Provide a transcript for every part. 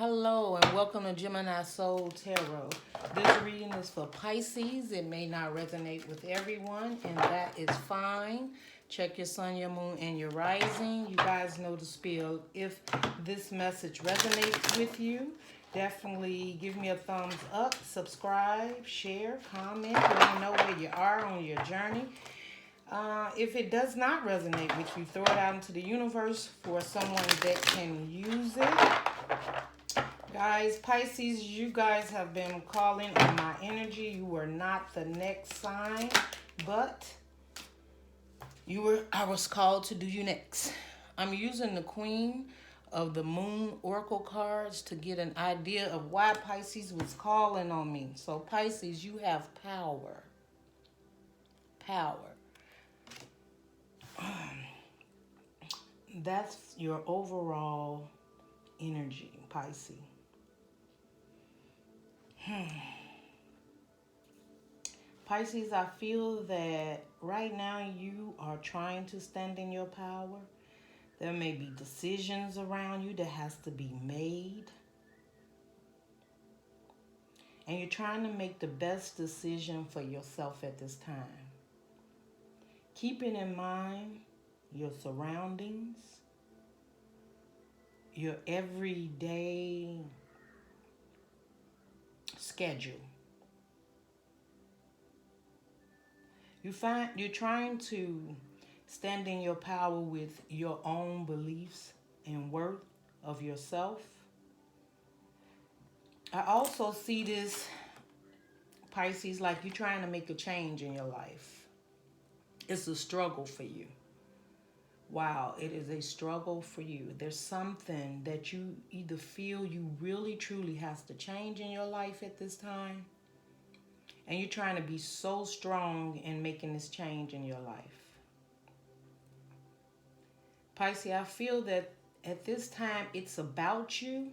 Hello and welcome to Gemini Soul Tarot. This reading is for Pisces. It may not resonate with everyone, and that is fine. Check your sun, your moon, and your rising. You guys know the spiel. If this message resonates with you, definitely give me a thumbs up, subscribe, share, comment. Let me know where you are on your journey. If it does not resonate with you, throw it out into the universe for someone that can use it. Guys, Pisces, you guys have been calling on my energy. You were not the next sign, but I was called to do you next. I'm using the Queen of the Moon Oracle cards to get an idea of why Pisces was calling on me. So Pisces, you have power. Power. That's your overall energy, Pisces. Pisces, I feel that right now you are trying to stand in your power. There may be decisions around you that has to be made. And you're trying to make the best decision for yourself at this time. Keeping in mind your surroundings, your everyday schedule. You're trying to stand in your power with your own beliefs and worth of yourself. I also see this, Pisces, like you're trying to make a change in your life. It's a struggle for you. Wow, it is a struggle for you. There's something that you either feel you really truly has to change in your life at this time, and you're trying to be so strong in making this change in your life. Pisces, I feel that at this time it's about you,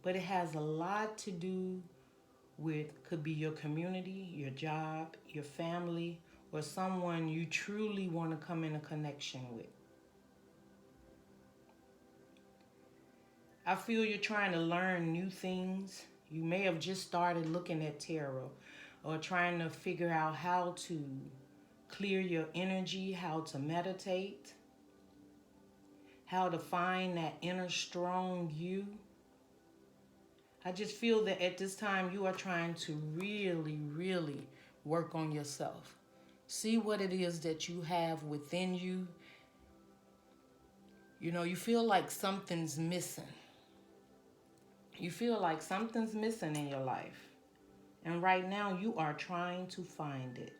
but it has a lot to do with, could be your community, your job, your family, or someone you truly want to come in a connection with. I feel you're trying to learn new things. You may have just started looking at tarot or trying to figure out how to clear your energy, how to meditate, how to find that inner strong you. I just feel that at this time you are trying to really, really work on yourself. See what it is that you have within you. You know, you feel like something's missing. You feel like something's missing in your life. And right now you are trying to find it.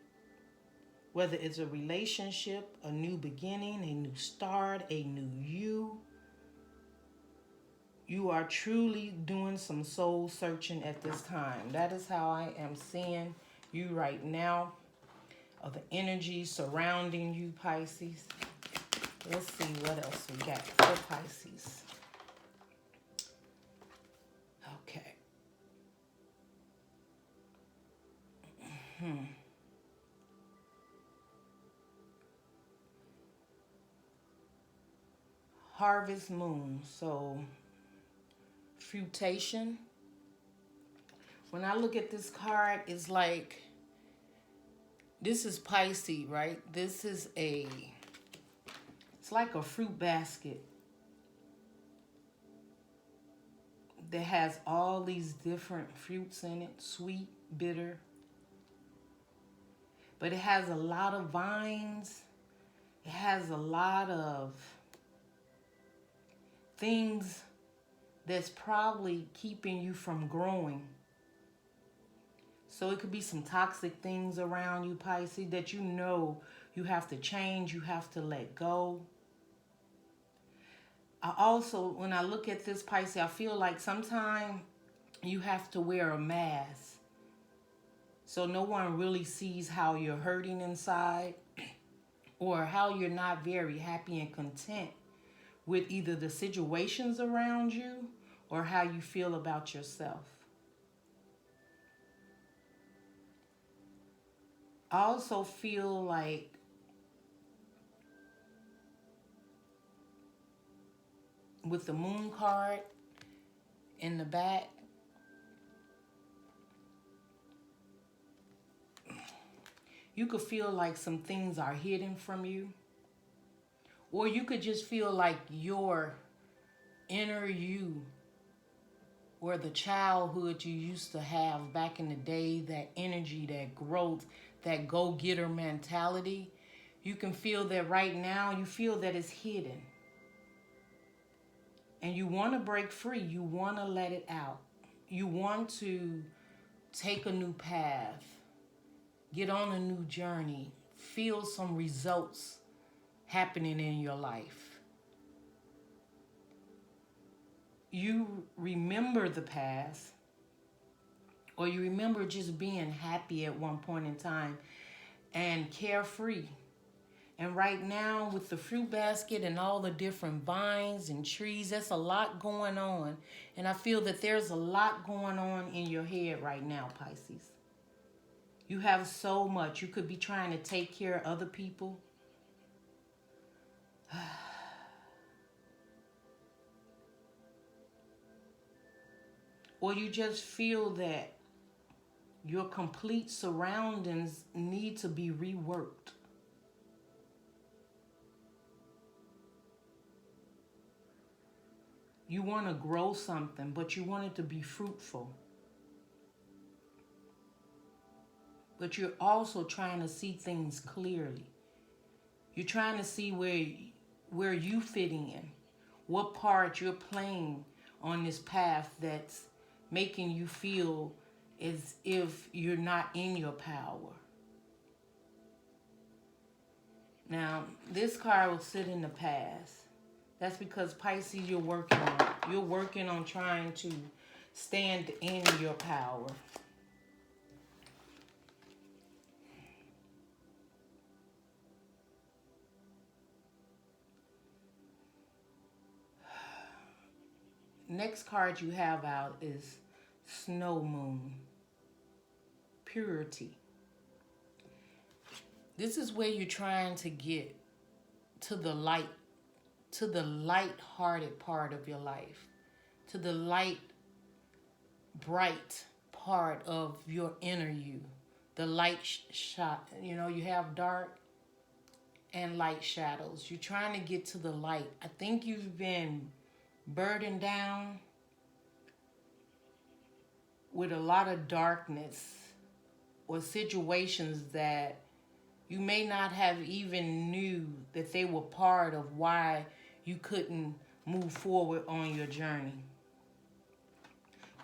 Whether it's a relationship, a new beginning, a new start, a new you. You are truly doing some soul searching at this time. That is how I am seeing you right now. Of the energy surrounding you, Pisces. Let's see what else we got for Pisces. Okay. Harvest moon. So, fruitation. When I look at this card, it's like, this is Pisces, right? This is it's like a fruit basket that has all these different fruits in it, sweet, bitter. But it has a lot of vines. It has a lot of things that's probably keeping you from growing. So it could be some toxic things around you, Pisces, that you know you have to change, you have to let go. I also, when I look at this, Pisces, I feel like sometimes you have to wear a mask. So no one really sees how you're hurting inside or how you're not very happy and content with either the situations around you or how you feel about yourself. I also feel like with the moon card, in the back. You could feel like some things are hidden from you. Or you could just feel like your inner you, or the childhood you used to have back in the day, that energy, that growth, that go-getter mentality. You can feel that right now, you feel that it's hidden. And you want to break free. You want to let it out. You want to take a new path, get on a new journey, feel some results happening in your life. You remember the past, or you remember just being happy at one point in time and carefree. And right now, with the fruit basket and all the different vines and trees, that's a lot going on. And I feel that there's a lot going on in your head right now, Pisces. You have so much. You could be trying to take care of other people. Or you just feel that your complete surroundings need to be reworked. You want to grow something, but you want it to be fruitful. But you're also trying to see things clearly. You're trying to see where you fitting in, what part you're playing on this path that's making you feel as if you're not in your power. Now, this card will sit in the past. That's because, Pisces, you're working on trying to stand in your power. Next card you have out is Snow Moon. Purity. This is where you're trying to get to the light, to the light-hearted part of your life, to the light, bright part of your inner you. The light shot, you know, you have dark and light shadows. You're trying to get to the light. I think you've been burdened down with a lot of darkness or situations that you may not have even knew that they were part of why you couldn't move forward on your journey.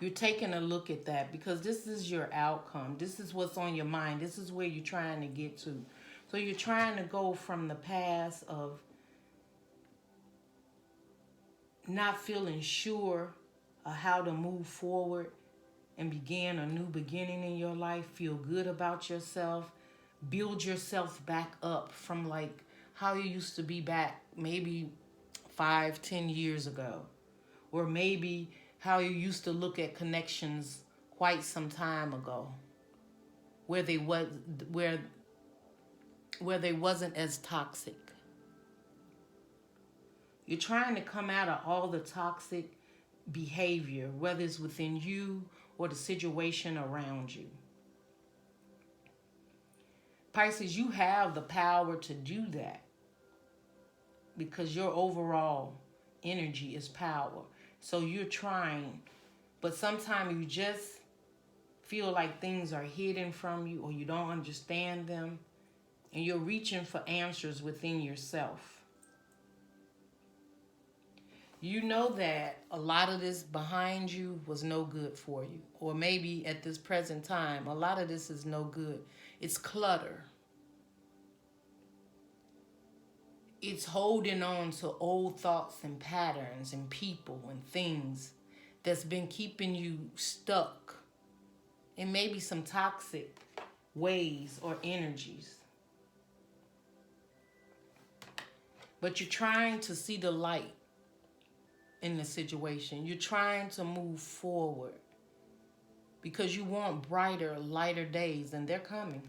You're taking a look at that because this is your outcome. This is what's on your mind. This is where you're trying to get to. So you're trying to go from the past of not feeling sure of how to move forward and begin a new beginning in your life, feel good about yourself, build yourself back up from like how you used to be back maybe 5-10 years ago, or maybe how you used to look at connections quite some time ago, where they wasn't as toxic. You're trying to come out of all the toxic behavior, whether it's within you or the situation around you. Pisces, you have the power to do that because your overall energy is power. So you're trying, but sometimes you just feel like things are hidden from you or you don't understand them, and you're reaching for answers within yourself. You know that a lot of this behind you was no good for you. Or maybe at this present time, a lot of this is no good. It's clutter. It's holding on to old thoughts and patterns and people and things that's been keeping you stuck in maybe some toxic ways or energies. But you're trying to see the light in the situation. You're trying to move forward because you want brighter, lighter days, and they're coming.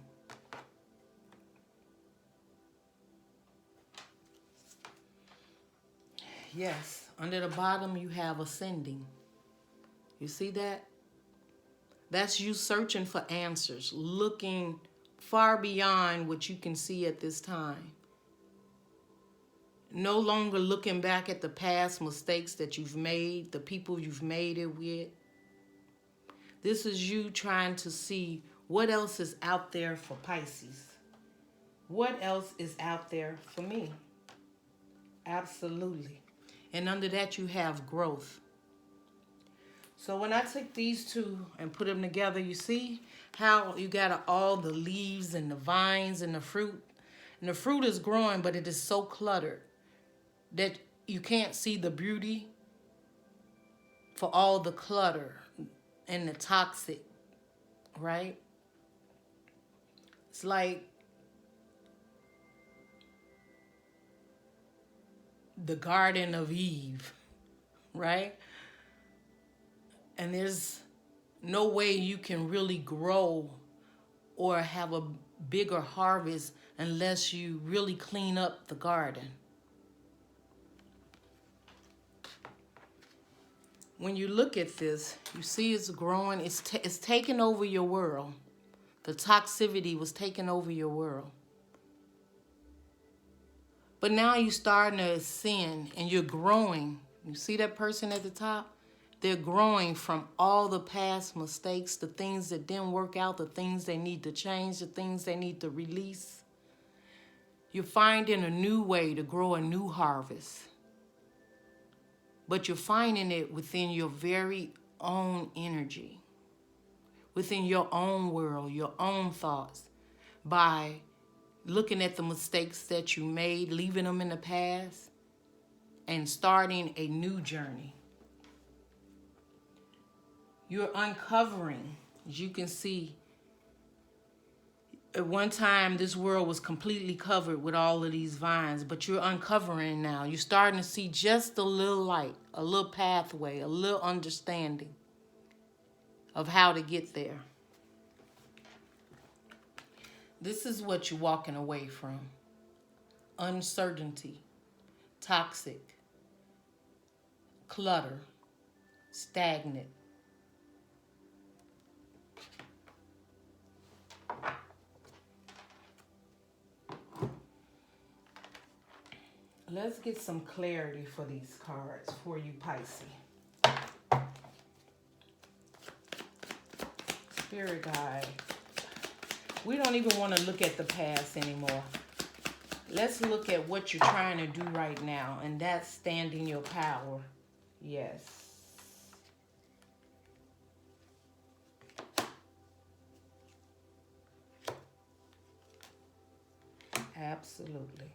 Yes, under the bottom you have ascending. You see that? That's you searching for answers, looking far beyond what you can see at this time. No longer looking back at the past mistakes that you've made, the people you've made it with. This is you trying to see what else is out there for Pisces. What else is out there for me? Absolutely. And under that you have growth. So when I took these two and put them together, you see how you got all the leaves and the vines and the fruit. And the fruit is growing, but it is so cluttered that you can't see the beauty for all the clutter and the toxic, right? It's like the Garden of Eve, right? And there's no way you can really grow or have a bigger harvest unless you really clean up the garden. When you look at this, you see it's growing. It's taking over your world. The toxicity was taking over your world. But now you're starting to ascend and you're growing. You see that person at the top? They're growing from all the past mistakes, the things that didn't work out, the things they need to change, the things they need to release. You're finding a new way to grow a new harvest. But you're finding it within your very own energy, within your own world, your own thoughts, by looking at the mistakes that you made, leaving them in the past, and starting a new journey. You're uncovering, as you can see, at one time this world was completely covered with all of these vines, but you're uncovering now. You're starting to see just a little light, a little pathway, a little understanding of how to get there. This is what you're walking away from. Uncertainty, toxic, clutter, stagnant. Let's get some clarity for these cards for you, Pisces. Spirit guide. We don't even want to look at the past anymore. Let's look at what you're trying to do right now, and that's stand in your power. Yes. Absolutely.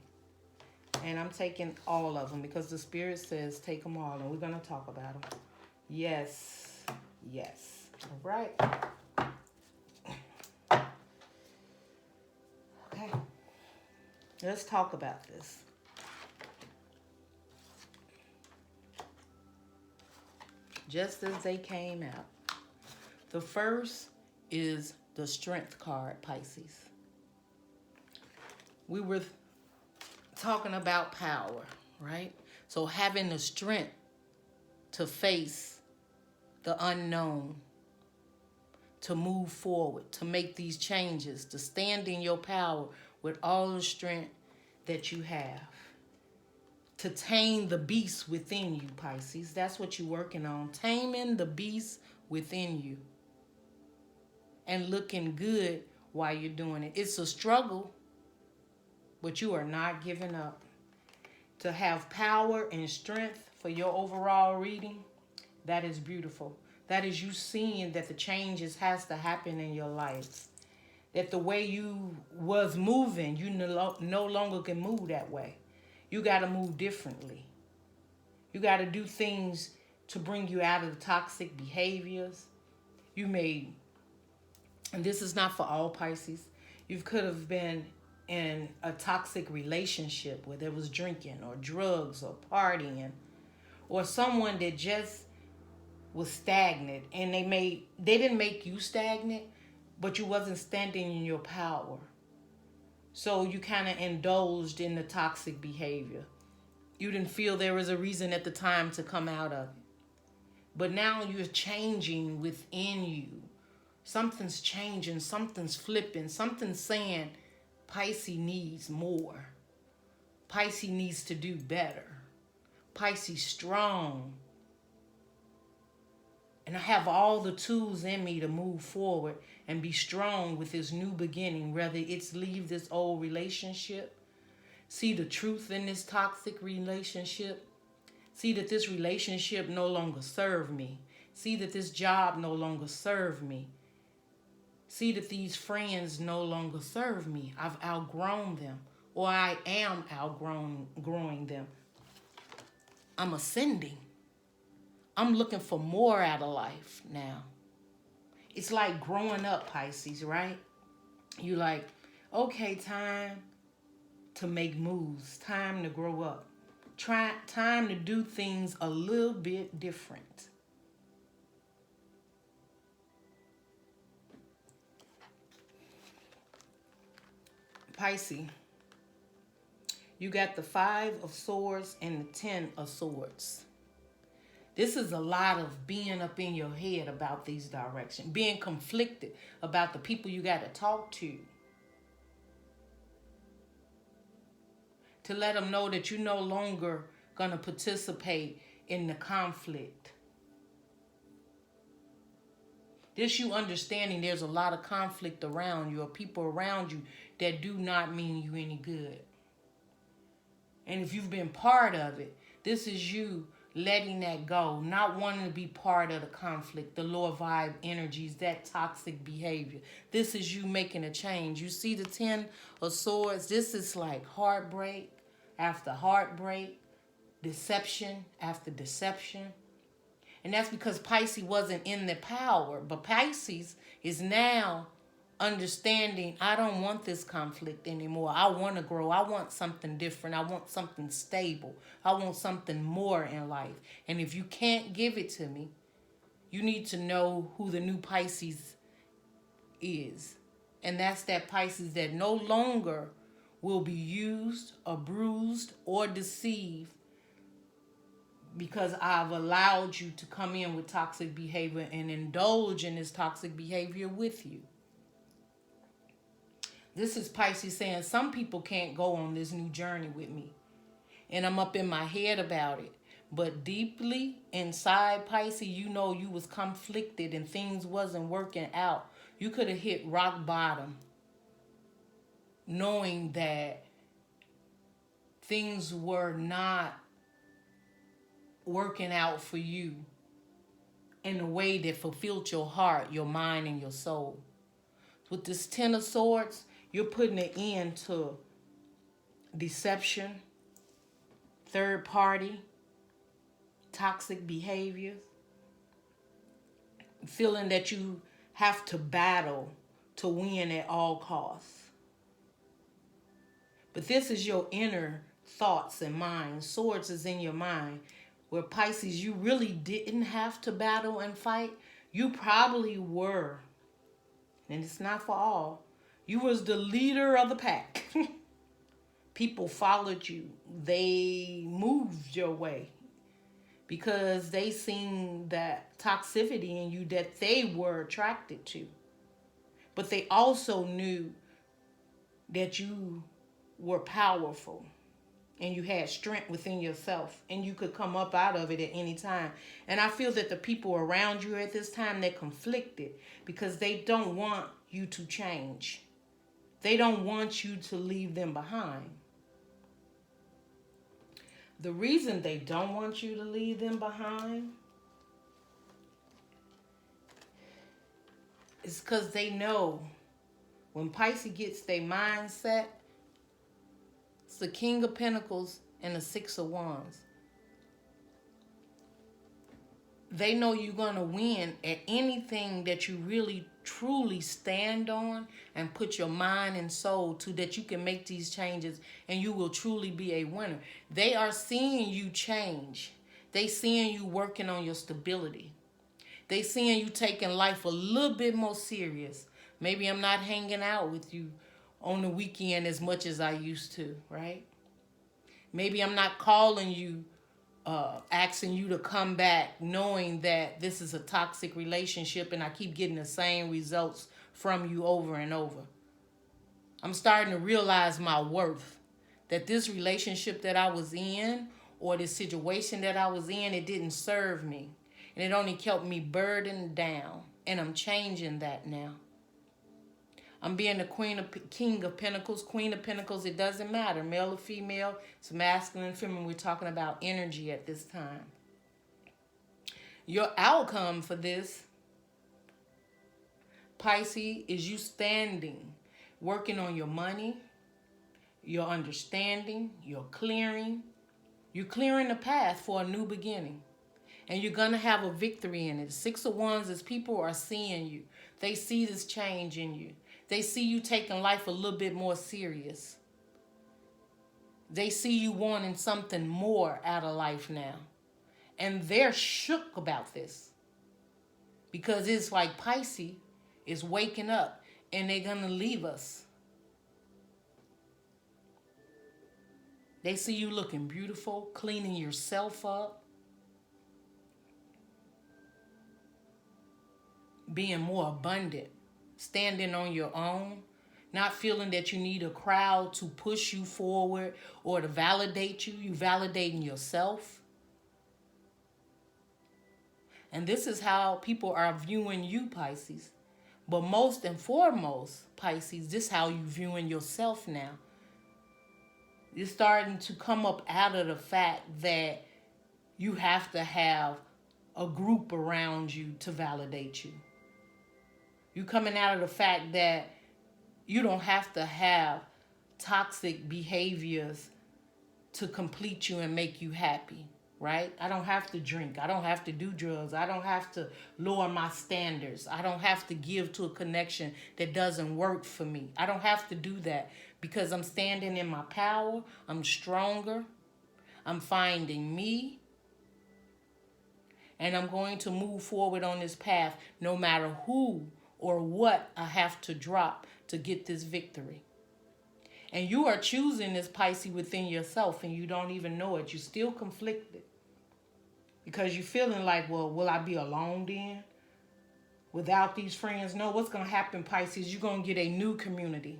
And I'm taking all of them because the Spirit says take them all, and we're going to talk about them. Yes. Yes. All right. Okay. Let's talk about this. Just as they came out. The first is the Strength card, Pisces. We were talking about power, right? So having the strength to face the unknown, to move forward, to make these changes, to stand in your power with all the strength that you have. To tame the beast within you, Pisces. That's what you're working on. Taming the beast within you. And looking good while you're doing it. It's a struggle, but you are not giving up. To have power and strength for your overall reading, that is beautiful. That is you seeing that the changes has to happen in your life. That the way you was moving, you no longer can move that way. You got to move differently. You got to do things to bring you out of the toxic behaviors. You may, and this is not for all Pisces, you could have been in a toxic relationship where there was drinking or drugs or partying, or someone that just was stagnant, and they didn't make you stagnant, but you wasn't standing in your power. So you kind of indulged in the toxic behavior. You didn't feel there was a reason at the time to come out of it. But now you're changing within you. Something's changing, something's flipping, something's saying Pisces needs more. Pisces needs to do better. Pisces strong. And I have all the tools in me to move forward and be strong with this new beginning, whether it's leave this old relationship, see the truth in this toxic relationship, see that this relationship no longer serve me, see that this job no longer serve me, see that these friends no longer serve me. I've outgrown them, or I am outgrowing them. I'm ascending. I'm looking for more out of life now. It's like growing up, Pisces, right? You like, okay, time to make moves, time to grow up, time to do things a little bit different. Pisces, you got the 5 of Swords and the 10 of Swords. This is a lot of being up in your head about these directions, being conflicted about the people you got to talk to let them know that you're no longer going to participate in the conflict. This you understanding there's a lot of conflict around you, or people around you that do not mean you any good. And if you've been part of it, this is you letting that go, not wanting to be part of the conflict, the lower vibe energies, that toxic behavior. This is you making a change. You see the 10 of Swords? This is like heartbreak after heartbreak, deception after deception. And that's because Pisces wasn't in the power. But Pisces is now understanding, I don't want this conflict anymore. I want to grow. I want something different. I want something stable. I want something more in life. And if you can't give it to me, you need to know who the new Pisces is. And that's that Pisces that no longer will be used or bruised or deceived because I've allowed you to come in with toxic behavior and indulge in this toxic behavior with you. This is Pisces saying some people can't go on this new journey with me. And I'm up in my head about it. But deeply inside, Pisces, you know you was conflicted and things wasn't working out. You could have hit rock bottom knowing that things were not working out for you in a way that fulfilled your heart, your mind, and your soul. With this 10 of Swords, you're putting an end to deception, third party, toxic behaviors, feeling that you have to battle to win at all costs. But this is your inner thoughts and mind. Swords is in your mind. Where Pisces, you really didn't have to battle and fight. You probably were. And it's not for all. You was the leader of the pack. People followed you. They moved your way. Because they seen that toxicity in you that they were attracted to. But they also knew that you were powerful. And you had strength within yourself. And you could come up out of it at any time. And I feel that the people around you at this time, they're conflicted. Because they don't want you to change. They don't want you to leave them behind. The reason they don't want you to leave them behind is because they know when Pisces gets their mindset, it's the King of Pentacles and the 6 of Wands. They know you're going to win at anything that you really truly stand on and put your mind and soul to, that you can make these changes and you will truly be a winner. They are seeing you change. They seeing you working on your stability. They seeing you taking life a little bit more serious. Maybe I'm not hanging out with you on the weekend as much as I used to, right? Maybe I'm not calling you asking you to come back knowing that this is a toxic relationship and I keep getting the same results from you over and over. I'm starting to realize my worth, that this relationship that I was in or this situation that I was in, it didn't serve me. And it only kept me burdened down. And I'm changing that now. I'm being the King of Pentacles, Queen of Pentacles. It doesn't matter, male or female. It's masculine and feminine. We're talking about energy at this time. Your outcome for this, Pisces, is you standing, working on your money, your understanding, your clearing. You're clearing the path for a new beginning. And you're going to have a victory in it. 6 of Wands is people are seeing you. They see this change in you. They see you taking life a little bit more serious. They see you wanting something more out of life now. And they're shook about this. Because it's like Pisces is waking up and they're going to leave us. They see you looking beautiful, cleaning yourself up, being more abundant, standing on your own, not feeling that you need a crowd to push you forward or to validate you. You validating yourself. And this is how people are viewing you, Pisces. But most and foremost, Pisces, this is how you viewing yourself now. You're starting to come up out of the fact that you have to have a group around you to validate you. You're coming out of the fact that you don't have to have toxic behaviors to complete you and make you happy, right? I don't have to drink. I don't have to do drugs. I don't have to lower my standards. I don't have to give to a connection that doesn't work for me. I don't have to do that because I'm standing in my power. I'm stronger. I'm finding me. And I'm going to move forward on this path no matter who or what I have to drop to get this victory. And you are choosing this, Pisces, within yourself and you don't even know it. You're still conflicted. Because you're feeling like, well, will I be alone then? Without these friends? No, what's going to happen, Pisces? You're going to get a new community.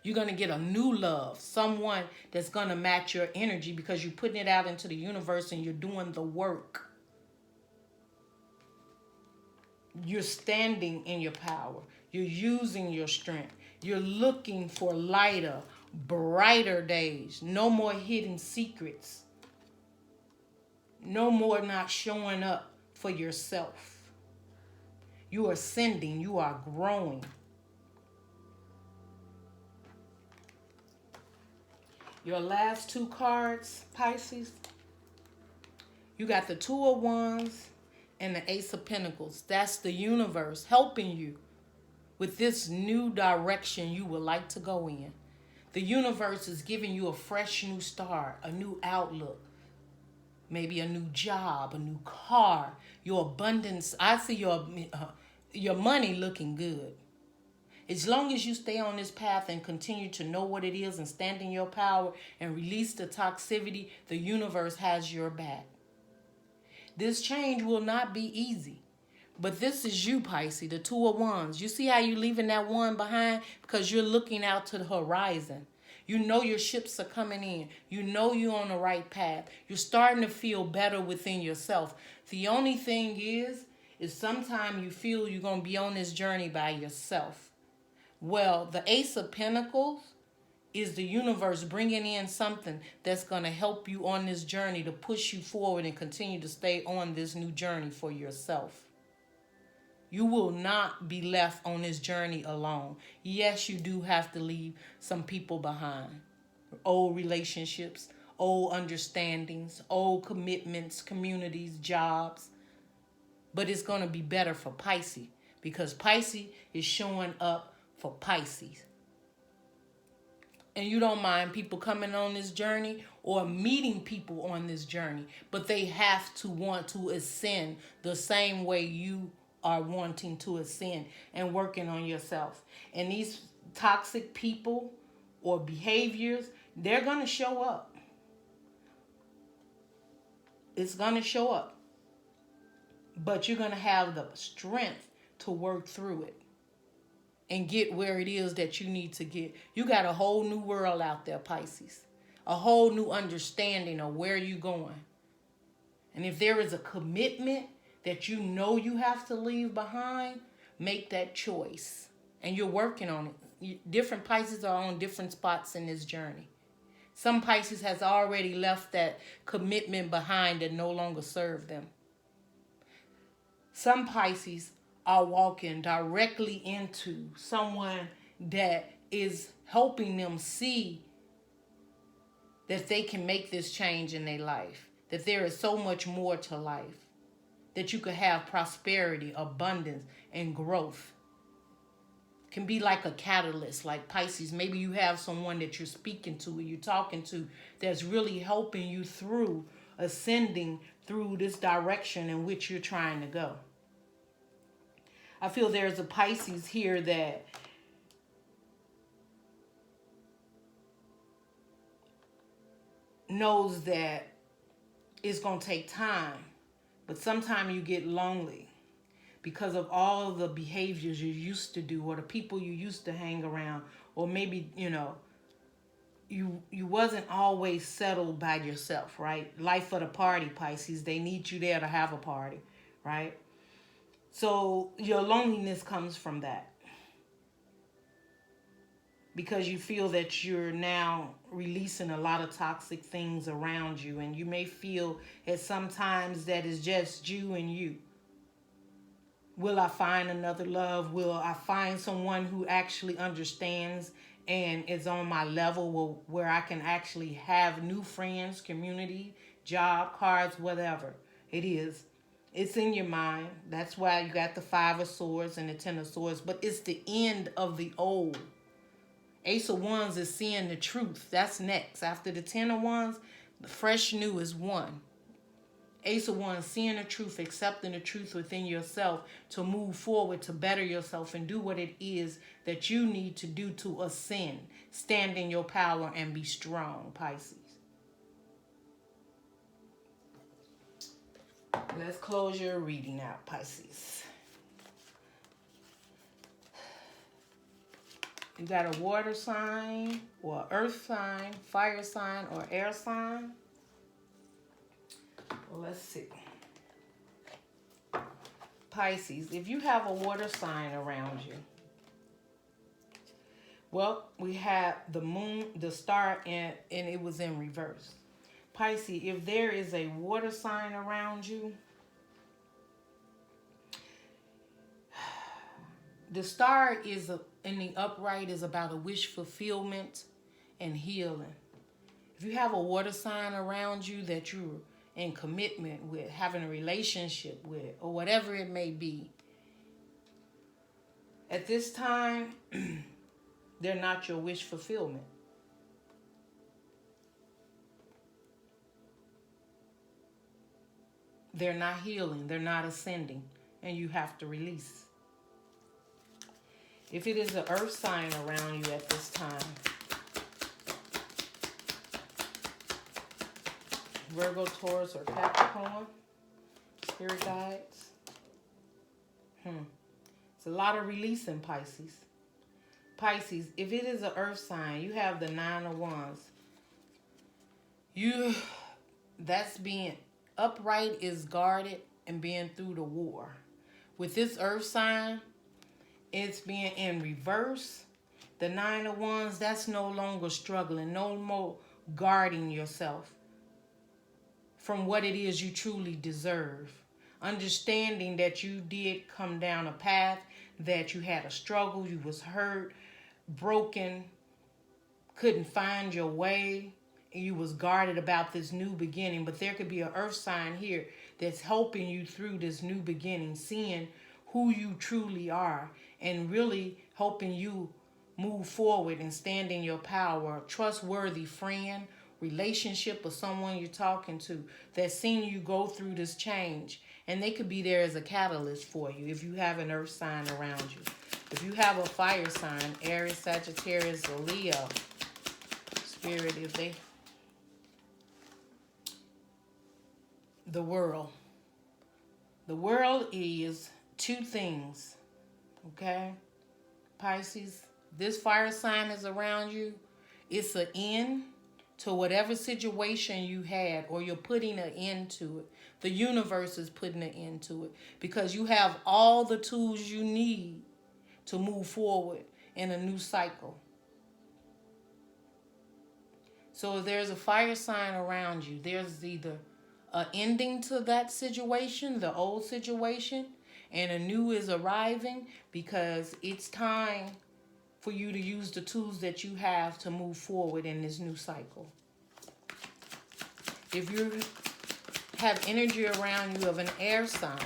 You're going to get a new love. Someone that's going to match your energy because you're putting it out into the universe and you're doing the work. You're standing in your power. You're using your strength. You're looking for lighter, brighter days. No more hidden secrets. No more not showing up for yourself. You are ascending. You are growing. Your last 2 cards, Pisces. You got the 2 of Wands and the Ace of Pentacles. That's the universe helping you with this new direction you would like to go in. The universe is giving you a fresh new start, a new outlook, maybe a new job, a new car, your abundance. I see your money looking good. As long as you stay on this path and continue to know what it is and stand in your power and release the toxicity, the universe has your back. This change will not be easy. But this is you, Pisces, the 2 of Wands. You see how you're leaving that 1 behind? Because you're looking out to the horizon. You know your ships are coming in. You know you're on the right path. You're starting to feel better within yourself. The only thing is sometimes you feel you're going to be on this journey by yourself. Well, the Ace of Pentacles is the universe bringing in something that's going to help you on this journey to push you forward and continue to stay on this new journey for yourself. You will not be left on this journey alone. Yes, you do have to leave some people behind. Old relationships, old understandings, old commitments, communities, jobs. But it's going to be better for Pisces because Pisces is showing up for Pisces. And you don't mind people coming on this journey or meeting people on this journey. But they have to want to ascend the same way you are wanting to ascend and working on yourself. And these toxic people or behaviors, they're going to show up. It's going to show up. But you're going to have the strength to work through it and get where it is that you need to get. You got a whole new world out there, Pisces. A whole new understanding of where you're going. And if there is a commitment that you know you have to leave behind, make that choice. And you're working on it. Different Pisces are on different spots in this journey. Some Pisces has already left that commitment behind that no longer serve them. Some Pisces are walking directly into someone that is helping them see that they can make this change in their life, that there is so much more to life, that you could have prosperity, abundance, and growth. It can be like a catalyst, like Pisces. Maybe you have someone that you're speaking to or you're talking to that's really helping you through ascending through this direction in which you're trying to go. I feel there's a Pisces here that knows that it's going to take time, but sometimes you get lonely because of all the behaviors you used to do or the people you used to hang around, or maybe, you wasn't always settled by yourself, right? Life of the party, Pisces. They need you there to have a party, right? So your loneliness comes from that. Because you feel that you're now releasing a lot of toxic things around you. And you may feel at sometimes that it's just you and you. Will I find another love? Will I find someone who actually understands and is on my level where I can actually have new friends, community, job, cards, whatever it is. It's in your mind. That's why you got the 5 of Swords and the 10 of Swords. But it's the end of the old. Ace of Wands is seeing the truth. That's next. After the 10 of Wands, the fresh new is 1. Ace of Wands, seeing the truth, accepting the truth within yourself to move forward, to better yourself and do what it is that you need to do to ascend. Stand in your power and be strong, Pisces. Let's close your reading out, Pisces. You got a water sign, or earth sign, fire sign, or air sign. Well, let's see. Pisces, if you have a water sign around you, well, we have the moon, the star, and it was in reverse. Pisces, if there is a water sign around you, the star is in the upright is about a wish fulfillment and healing. If you have a water sign around you that you're in commitment with, having a relationship with, or whatever it may be, at this time, they're not your wish fulfillment. They're not healing. They're not ascending. And you have to release. If it is an earth sign around you at this time, Virgo, Taurus, or Capricorn, spirit guides. It's a lot of releasing, Pisces. Pisces, if it is an earth sign, you have the 9 of Wands. That's being upright is guarded and being through the war. With this earth sign, it's being in reverse. The 9 of Wands, that's no longer struggling, no more guarding yourself from what it is you truly deserve. Understanding that you did come down a path, that you had a struggle, you was hurt, broken, couldn't find your way, and you was guarded about this new beginning. But there could be an earth sign here that's helping you through this new beginning, seeing who you truly are and really helping you move forward and stand in your power. A trustworthy friend, relationship, or someone you're talking to that's seen you go through this change. And they could be there as a catalyst for you if you have an earth sign around you. If you have a fire sign, Aries, Sagittarius, or Leo, Spirit, if they... the world. The world is two things, okay? Pisces, this fire sign is around you. It's an end to whatever situation you had, or you're putting an end to it. The universe is putting an end to it because you have all the tools you need to move forward in a new cycle. So if there's a fire sign around you, there's either an ending to that situation, the old situation, and a new is arriving because it's time for you to use the tools that you have to move forward in this new cycle. If you have energy around you of an air sign,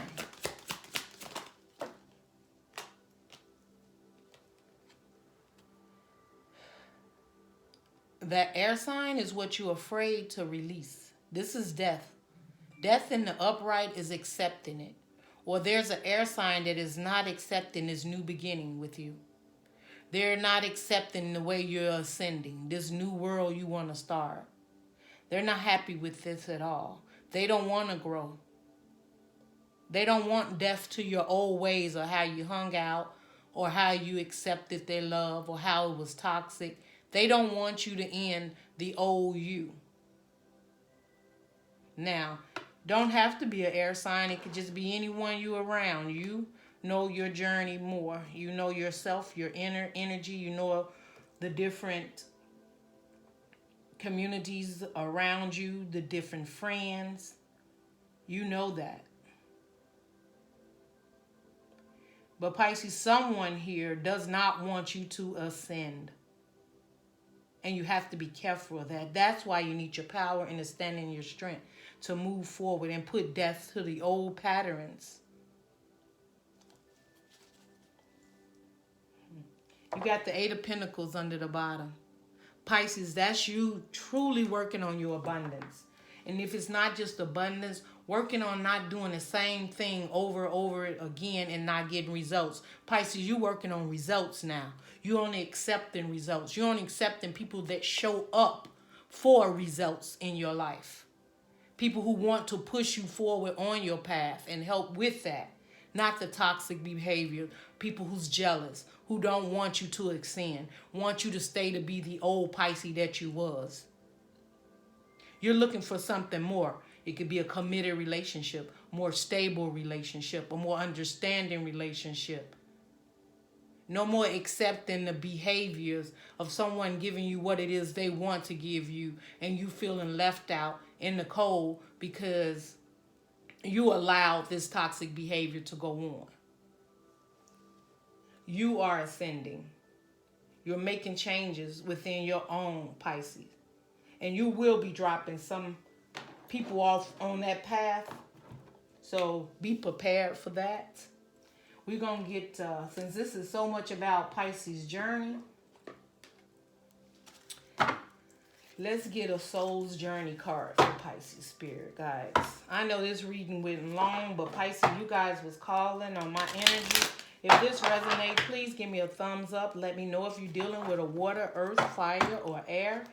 that air sign is what you're afraid to release. This is death. Death in the upright is accepting it. Or there's an air sign that is not accepting this new beginning with you. They're not accepting the way you're ascending, this new world you want to start. They're not happy with this at all. They don't want to grow. They don't want death to your old ways or how you hung out or how you accepted their love or how it was toxic. They don't want you to end the old you. Now, don't have to be an air sign. It could just be anyone you around. You know your journey more. You know yourself, your inner energy. You know the different communities around you, the different friends. You know that. But Pisces, someone here does not want you to ascend. And you have to be careful of that. That's why you need your power and understanding your strength to move forward and put death to the old patterns. You got the Eight of Pentacles under the bottom. Pisces, that's you truly working on your abundance. And if it's not just abundance, working on not doing the same thing over and over again and not getting results. Pisces, you working on results now. You only accepting results. You only accepting people that show up for results in your life. People who want to push you forward on your path and help with that. Not the toxic behavior. People who's jealous, who don't want you to ascend, want you to stay to be the old Pisces that you was. You're looking for something more. It could be a committed relationship, more stable relationship, a more understanding relationship. No more accepting the behaviors of someone giving you what it is they want to give you and you feeling left out in the cold because you allowed this toxic behavior to go on. You are ascending. You're making changes within your own Pisces. And you will be dropping some people off on that path. So be prepared for that. We're going to get, since this is so much about Pisces' journey, let's get a soul's journey card for Pisces spirit, guys. I know this reading went long, but Pisces, you guys was calling on my energy. If this resonates, please give me a thumbs up. Let me know if you're dealing with a water, earth, fire, or air.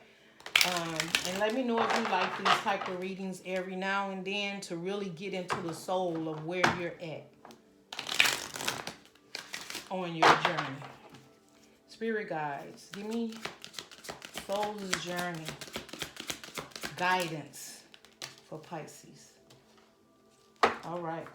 And let me know if you like these type of readings every now and then to really get into the soul of where you're at on your journey. Spirit guides, give me soul's journey guidance for Pisces. All right.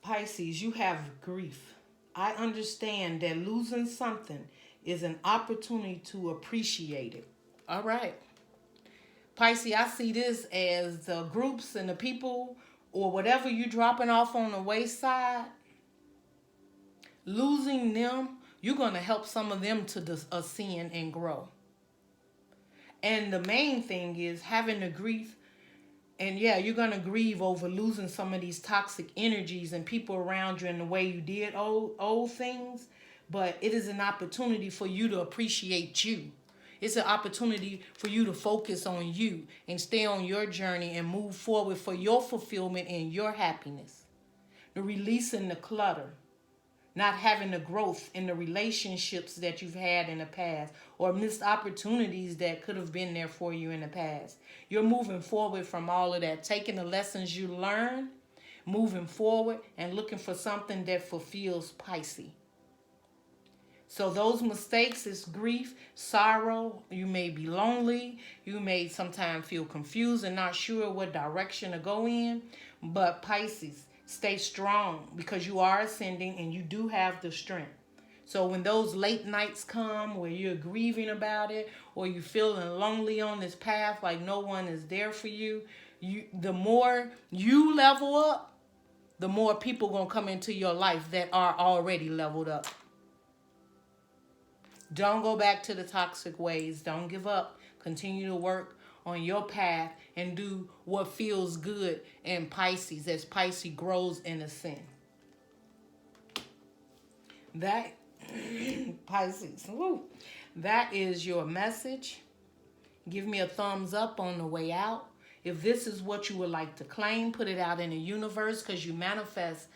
Pisces, you have grief. I understand that losing something is an opportunity to appreciate it. All right. Pisces, I see this as the groups and the people or whatever you're dropping off on the wayside. Losing them, you're going to help some of them to ascend and grow. And the main thing is having the grief. And yeah, you're going to grieve over losing some of these toxic energies and people around you and the way you did old things. But it is an opportunity for you to appreciate you. It's an opportunity for you to focus on you and stay on your journey and move forward for your fulfillment and your happiness. The releasing the clutter. not having the growth in the relationships that you've had in the past, or missed opportunities that could have been there for you in the past. You're moving forward from all of that, taking the lessons you learned, moving forward, and looking for something that fulfills Pisces. So those mistakes is grief, sorrow. You may be lonely. You may sometimes feel confused and not sure what direction to go in. But Pisces, stay strong because you are ascending and you do have the strength. So when those late nights come where you're grieving about it, or you're feeling lonely on this path like no one is there for you, the more you level up, the more people going to come into your life that are already leveled up. Don't go back to the toxic ways. Don't give up. Continue to work on your path and do what feels good in Pisces as Pisces grows in ascent. That, Pisces, woo, that is your message. Give me a thumbs up on the way out. If this is what you would like to claim, put it out in the universe, because you manifest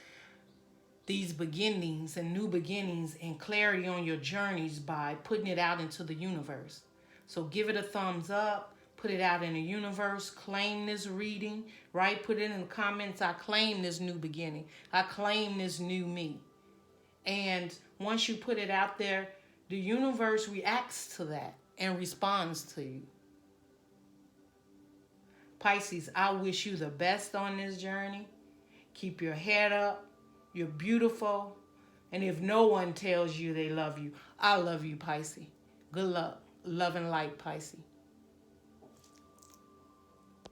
these beginnings and new beginnings and clarity on your journeys by putting it out into the universe. So give it a thumbs up, put it out in the universe, claim this reading, right? Put it in the comments, I claim this new beginning. I claim this new me. And once you put it out there, the universe reacts to that and responds to you. Pisces, I wish you the best on this journey. Keep your head up. You're beautiful. And if no one tells you they love you, I love you, Pisces. Good luck. Love and light, Pisces.